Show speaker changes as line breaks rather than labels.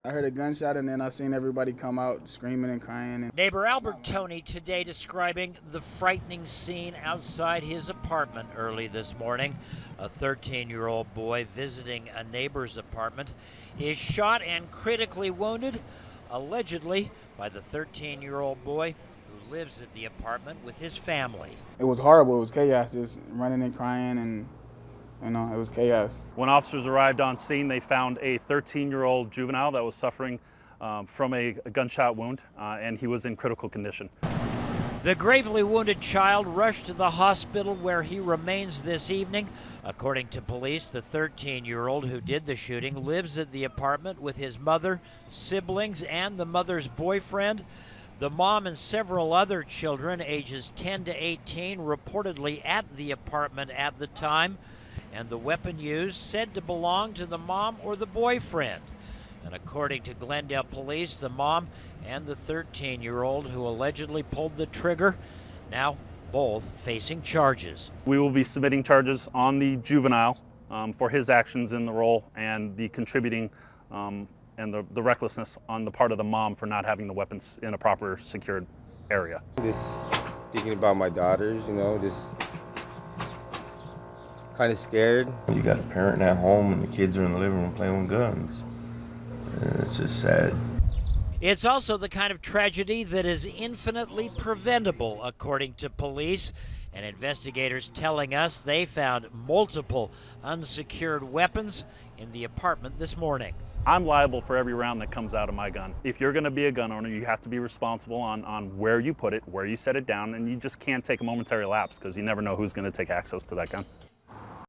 I heard a gunshot and then I seen everybody come out screaming and crying.
Neighbor Albert Tony today describing the frightening scene outside his apartment early this morning. A 13-year-old boy visiting a neighbor's apartment is shot and critically wounded, allegedly by the 13-year-old boy who lives at the apartment with his family.
It was horrible. It was chaos, just running and crying, and it was chaos.
When officers arrived on scene, they found a 13-year-old juvenile that was suffering from a gunshot wound, and he was in critical condition.
The gravely wounded child rushed to the hospital where he remains this evening. According to police, the 13-year-old who did the shooting lives at the apartment with his mother, siblings, and the mother's boyfriend. The mom and several other children, ages 10 to 18, reportedly at the apartment at the time, and the weapon used said to belong to the mom or the boyfriend. And according to Glendale police, the mom and the 13-year-old who allegedly pulled the trigger, now both facing charges.
We will be submitting charges on the juvenile for his actions in the role and the contributing and the recklessness on the part of the mom for not having the weapons in a proper secured area.
Just thinking about my daughters, just kind of scared.
You got a parent at home and the kids are in the living room playing with guns. And it's just sad.
It's also the kind of tragedy that is infinitely preventable, according to police, and investigators telling us they found multiple unsecured weapons in the apartment this morning.
I'm liable for every round that comes out of my gun. If you're going to be a gun owner, you have to be responsible on where you put it, where you set it down, and you just can't take a momentary lapse because you never know who's going to take access to that gun.